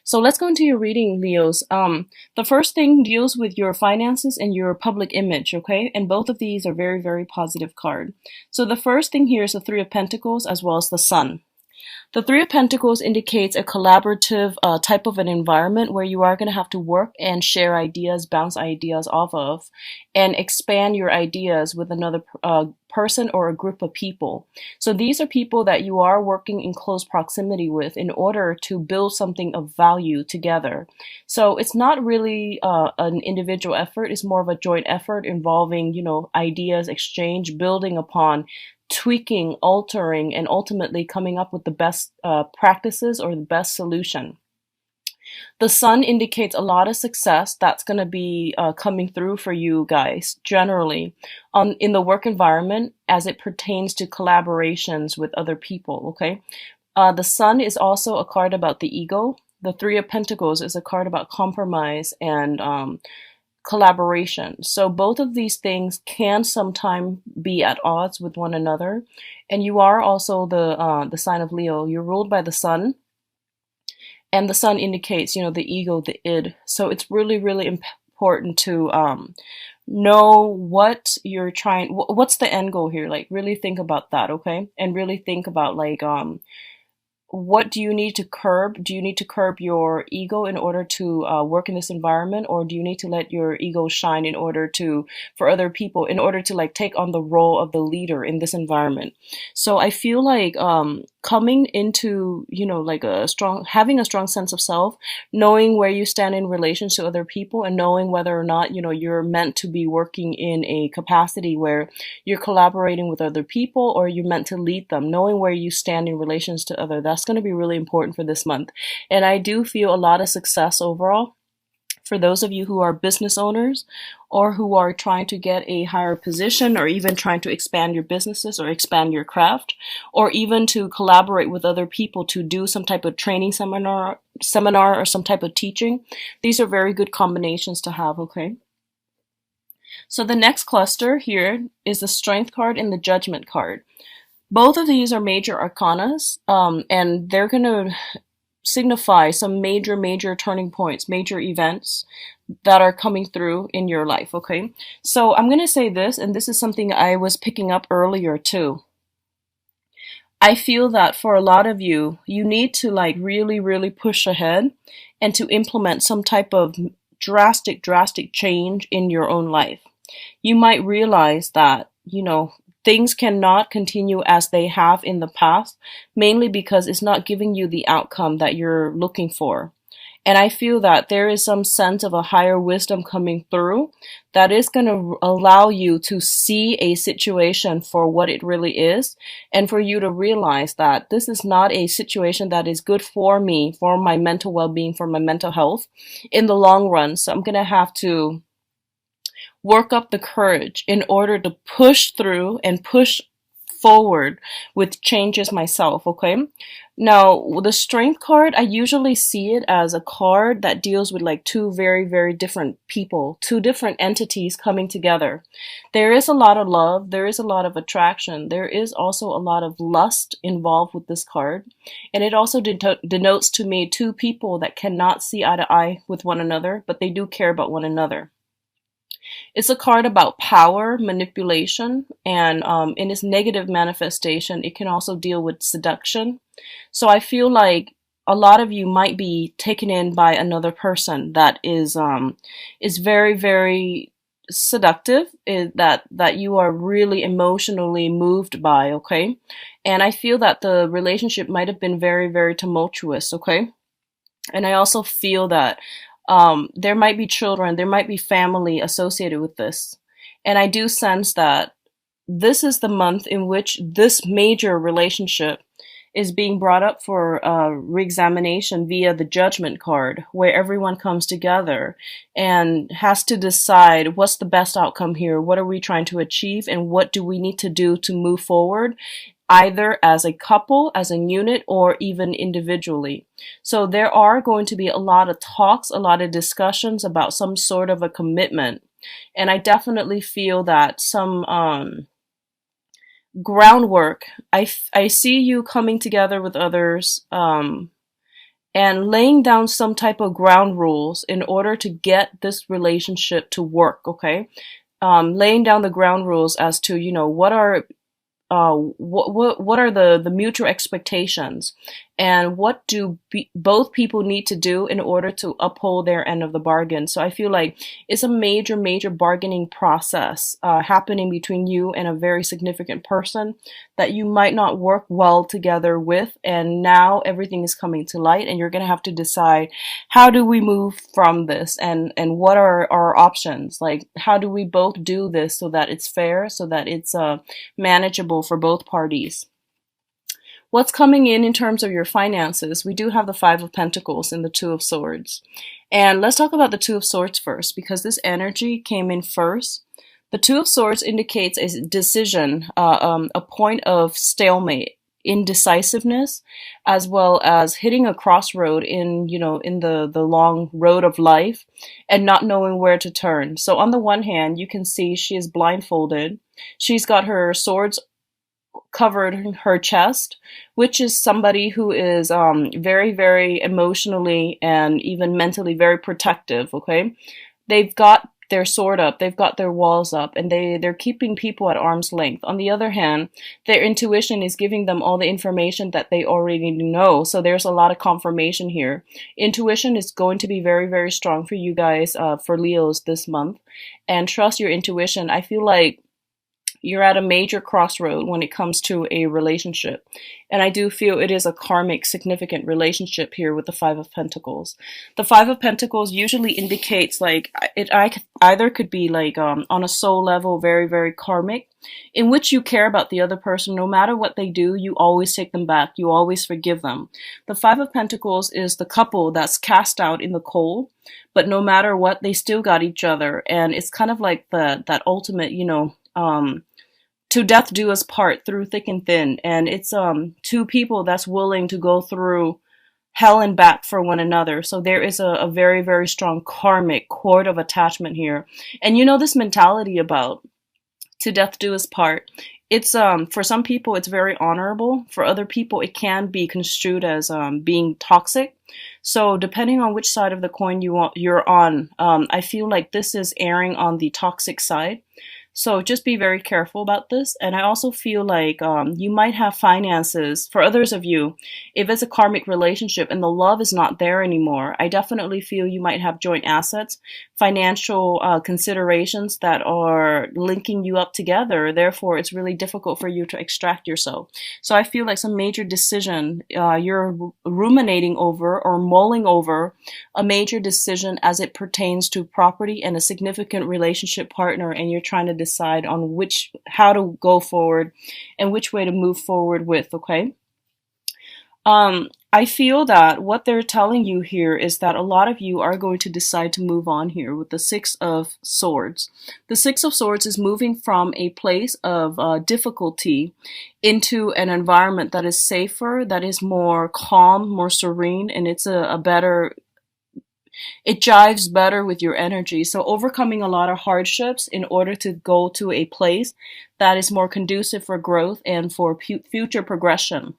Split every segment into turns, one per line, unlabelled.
So let's go into your reading, Leos. The first thing deals with your finances and your public image, okay? And both of these are very, very positive card. So the first thing here is the Three of Pentacles as well as the Sun. The Three of Pentacles indicates a collaborative type of an environment where you are going to have to work and share ideas, bounce ideas off of, and expand your ideas with another person or a group of people. So these are people that you are working in close proximity with in order to build something of value together. So it's not really an individual effort, it's more of a joint effort involving, ideas exchange, building upon tweaking, altering, and ultimately coming up with the best practices or the best solution. The sun indicates a lot of success that's going to be coming through for you guys generally in the work environment as it pertains to collaborations with other people. Okay. The sun is also a card about the ego. The Three of Pentacles is a card about compromise and collaboration. So both of these things can sometimes be at odds with one another. And you are also the sign of Leo. You're ruled by the sun, and the sun indicates, the ego, the id. So it's really, really important to know what you're trying. What's the end goal here? Like really think about that, okay? And really think about like what do you need to curb? Do you need to curb your ego in order to work in this environment, or do you need to let your ego shine in order to, for other people, in order to like take on the role of the leader in this environment? So I feel like coming into, like having a strong sense of self, knowing where you stand in relation to other people, and knowing whether or not, you're meant to be working in a capacity where you're collaborating with other people or you're meant to lead them, knowing where you stand in relations to others. That's going to be really important for this month. And I do feel a lot of success overall for those of you who are business owners or who are trying to get a higher position, or even trying to expand your businesses or expand your craft, or even to collaborate with other people to do some type of training seminar or some type of teaching. These are very good combinations to have, okay? So the next cluster here is the Strength card and the Judgment card. Both of these are major arcanas, and they're going to signify some major turning points, major events that are coming through in your life, okay? So I'm going to say this, and this is something I was picking up earlier too. I feel that for a lot of you, you need to like really push ahead and to implement some type of drastic change in your own life. You might realize that, things cannot continue as they have in the past, mainly because it's not giving you the outcome that you're looking for. And I feel that there is some sense of a higher wisdom coming through that is going to allow you to see a situation for what it really is, and for you to realize that this is not a situation that is good for me, for my mental well-being, for my mental health in the long run. So I'm going to have to work up the courage in order to push through and push forward with changes myself, okay? Now, the Strength card, I usually see it as a card that deals with like two very different people, two different entities coming together. There is a lot of love, there is a lot of attraction, there is also a lot of lust involved with this card. And it also denotes to me two people that cannot see eye to eye with one another, but they do care about one another. It's a card about power, manipulation, and in its negative manifestation, it can also deal with seduction. So I feel like a lot of you might be taken in by another person that is very seductive, that you are really emotionally moved by, okay? And I feel that the relationship might have been very tumultuous, okay? And I also feel that there might be children, there might be family associated with this. And I do sense that this is the month in which this major relationship is being brought up for re-examination via the Judgment card, where everyone comes together and has to decide what's the best outcome here, what are we trying to achieve, and what do we need to do to move forward, either as a couple, as a unit, or even individually. So there are going to be a lot of talks, a lot of discussions about some sort of a commitment. And I definitely feel that some groundwork, I see you coming together with others, and laying down some type of ground rules in order to get this relationship to work, okay? Laying down the ground rules as to, what are what are the mutual expectations, and what do both people need to do in order to uphold their end of the bargain. So I feel like it's a major bargaining process happening between you and a very significant person that you might not work well together with, and now everything is coming to light, and you're going to have to decide, how do we move from this, and what are our options? Like, how do we both do this so that it's fair, so that it's manageable for both parties? What's coming in terms of your finances? We do have the Five of Pentacles and the Two of Swords. And let's talk about the Two of Swords first, because this energy came in first. The Two of Swords indicates a decision, a point of stalemate, indecisiveness, as well as hitting a crossroad in, in the long road of life and not knowing where to turn. So on the one hand, you can see she is blindfolded. She's got her swords covered her chest, which is somebody who is very emotionally and even mentally very protective, okay? They've got their sword up, they've got their walls up, and they're keeping people at arm's length. On the other hand, their intuition is giving them all the information that they already know, so there's a lot of confirmation here. Intuition is going to be very strong for you guys, for Leos this month, and trust your intuition. I feel like you're at a major crossroad when it comes to a relationship. And I do feel it is a karmic, significant relationship here with the Five of Pentacles. The Five of Pentacles usually indicates like it either could be like on a soul level, very karmic, in which you care about the other person. No matter what they do, you always take them back. You always forgive them. The Five of Pentacles is the couple that's cast out in the cold, but no matter what, they still got each other. And it's kind of like that ultimate, to death do us part, through thick and thin. And it's two people that's willing to go through hell and back for one another. So there is a very strong karmic cord of attachment here. And this mentality about to death do us part, it's for some people it's very honorable. For other people it can be construed as being toxic. So depending on which side of the coin you're on, I feel like this is erring on the toxic side. So just be very careful about this. And I also feel like you might have finances. For others of you, if it's a karmic relationship and the love is not there anymore, I definitely feel you might have joint assets, financial considerations that are linking you up together. Therefore, it's really difficult for you to extract yourself. So I feel like some major decision you're ruminating over or mulling over, a major decision as it pertains to property and a significant relationship partner, and you're trying to decide on how to go forward and which way to move forward with, okay? I feel that what they're telling you here is that a lot of you are going to decide to move on here with the Six of Swords. The Six of Swords is moving from a place of difficulty into an environment that is safer, that is more calm, more serene, and it's it jives better with your energy. So overcoming a lot of hardships in order to go to a place that is more conducive for growth and for future progression.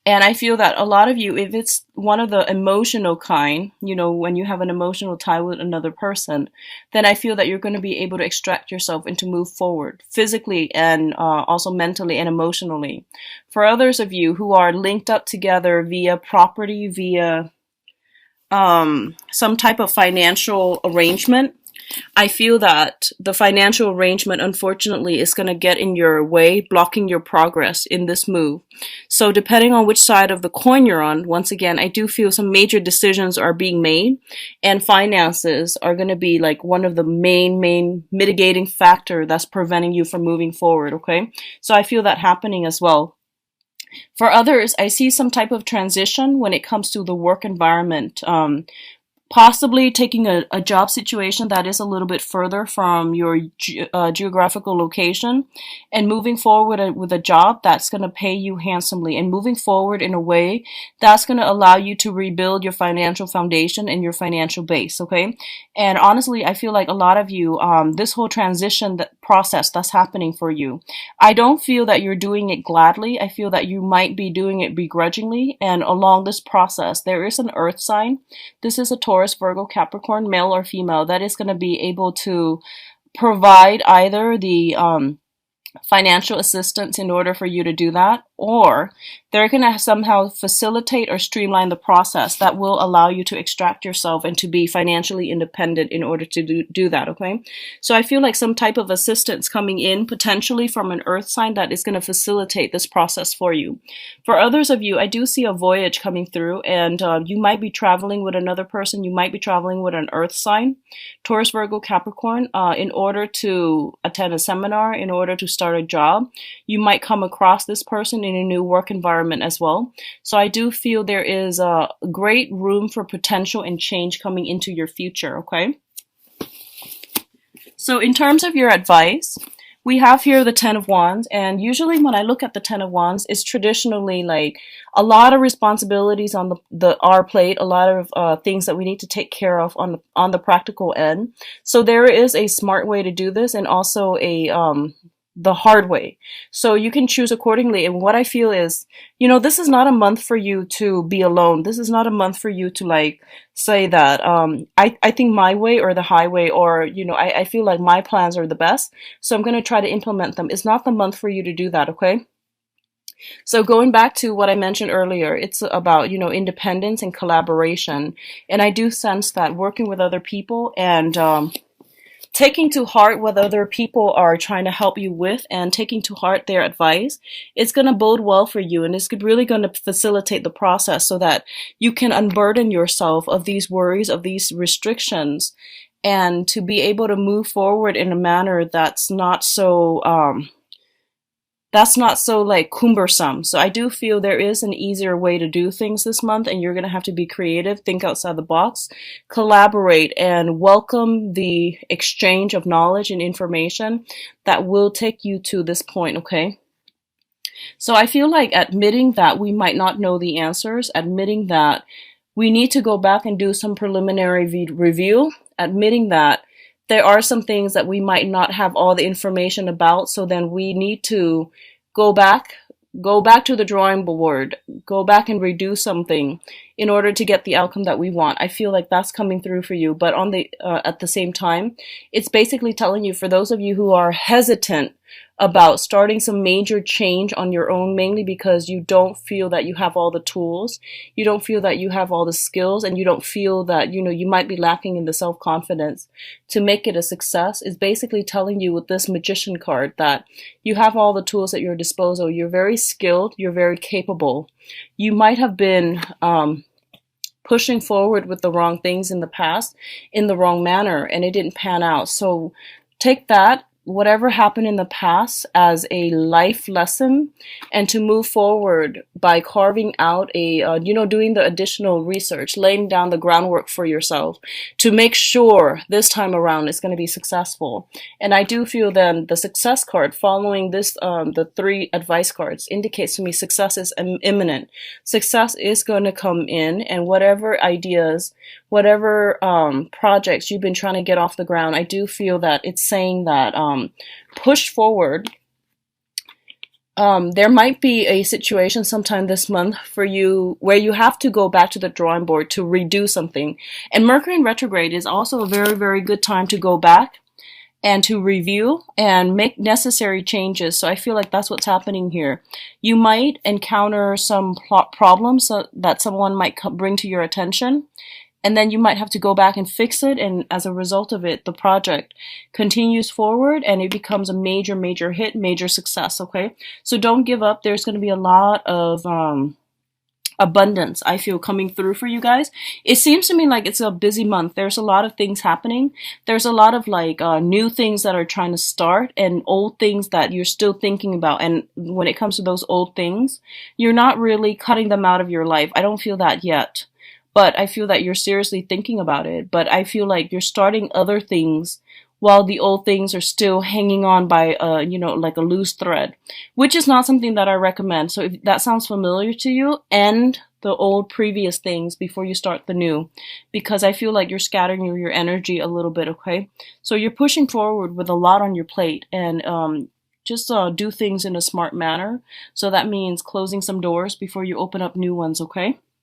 And I feel that a lot of you, if it's one of the emotional kind, when you have an emotional tie with another person, then I feel that you're going to be able to extract yourself and to move forward physically and also mentally and emotionally. For others of you who are linked up together via property, via some type of financial arrangement, I feel that the financial arrangement, unfortunately, is going to get in your way, blocking your progress in this move. So depending on which side of the coin you're on, once again, I do feel some major decisions are being made, and finances are going to be like one of the main mitigating factor that's preventing you from moving forward, okay? So I feel that happening as well. For others, I see some type of transition when it comes to the work environment. possibly taking a job situation that is a little bit further from your geographical location and moving forward with a job that's going to pay you handsomely and moving forward in a way that's going to allow you to rebuild your financial foundation and your financial base. Okay. And honestly, I feel like a lot of you, this whole transition process that's happening for you, I don't feel that you're doing it gladly. I feel that you might be doing it begrudgingly. And along this process, there is an earth sign. This is a Taurus, Virgo, Capricorn, male or female, that is going to be able to provide either the financial assistance in order for you to do that, or they're going to somehow facilitate or streamline the process that will allow you to extract yourself and to be financially independent in order to do that, okay? So I feel like some type of assistance coming in potentially from an earth sign that is going to facilitate this process for you. For others of you, I do see a voyage coming through, and you might be traveling with another person. You might be traveling with an earth sign, Taurus, Virgo, Capricorn, in order to attend a seminar, in order to start a job. You might come across this person in a new work environment as well. So I do feel there is a great room for potential and change coming into your future, okay? So in terms of your advice, we have here the Ten of Wands, and usually when I look at the Ten of Wands, it's traditionally like a lot of responsibilities on our plate, a lot of things that we need to take care of on the practical end. So there is a smart way to do this, and also a the hard way. So you can choose accordingly. And what I feel is, this is not a month for you to be alone. This is not a month for you to like say that I think my way or the highway, or I feel like my plans are the best, so I'm going to try to implement them. It's not the month for you to do that, okay? So going back to what I mentioned earlier, it's about, independence and collaboration. And I do sense that working with other people and taking to heart what other people are trying to help you with and taking to heart their advice, it's going to bode well for you, and it's really going to facilitate the process so that you can unburden yourself of these worries, of these restrictions, and to be able to move forward in a manner that's not so like cumbersome. So I do feel there is an easier way to do things this month, and you're going to have to be creative, think outside the box, collaborate, and welcome the exchange of knowledge and information that will take you to this point, okay? So I feel like admitting that we might not know the answers, admitting that we need to go back and do some preliminary review, admitting that there are some things that we might not have all the information about, so then we need to go back to the drawing board, go back and redo something in order to get the outcome that we want. I feel like that's coming through for you, but at the same time, it's basically telling you, for those of you who are hesitant about starting some major change on your own, mainly because you don't feel that you have all the tools, you don't feel that you have all the skills, and you don't feel that, you might be lacking in the self-confidence to make it a success, is basically telling you with this Magician card that you have all the tools at your disposal. You're very skilled, you're very capable. You might have been pushing forward with the wrong things in the past in the wrong manner, and it didn't pan out. So take that, whatever happened in the past, as a life lesson, and to move forward by carving out doing the additional research, laying down the groundwork for yourself to make sure this time around it's going to be successful. And I do feel then the success card following this, the 3 advice cards, indicates to me success is imminent. Success is going to come in, and whatever ideas, whatever projects you've been trying to get off the ground, I do feel that it's saying that push forward. There might be a situation sometime this month for you where you have to go back to the drawing board to redo something. And Mercury in retrograde is also a very, very good time to go back and to review and make necessary changes. So I feel like that's what's happening here. You might encounter some problems that someone might bring to your attention, and then you might have to go back and fix it, and as a result of it, the project continues forward and it becomes a major, major hit, major success, okay? So don't give up. There's going to be a lot of abundance, I feel, coming through for you guys. It seems to me like it's a busy month. There's a lot of things happening. There's a lot of new things that are trying to start, and old things that you're still thinking about. And when it comes to those old things, you're not really cutting them out of your life. I don't feel that yet. but I feel that you're seriously thinking about it. But I feel like you're starting other things while the old things are still hanging on by like a loose thread, which is not something that I recommend. So if that sounds familiar to you, end the old previous things before you start the new, because I feel like you're scattering your energy a little bit, okay? So you're pushing forward with a lot on your plate, and just do things in a smart manner. So that means closing some doors before you open up new ones, okay?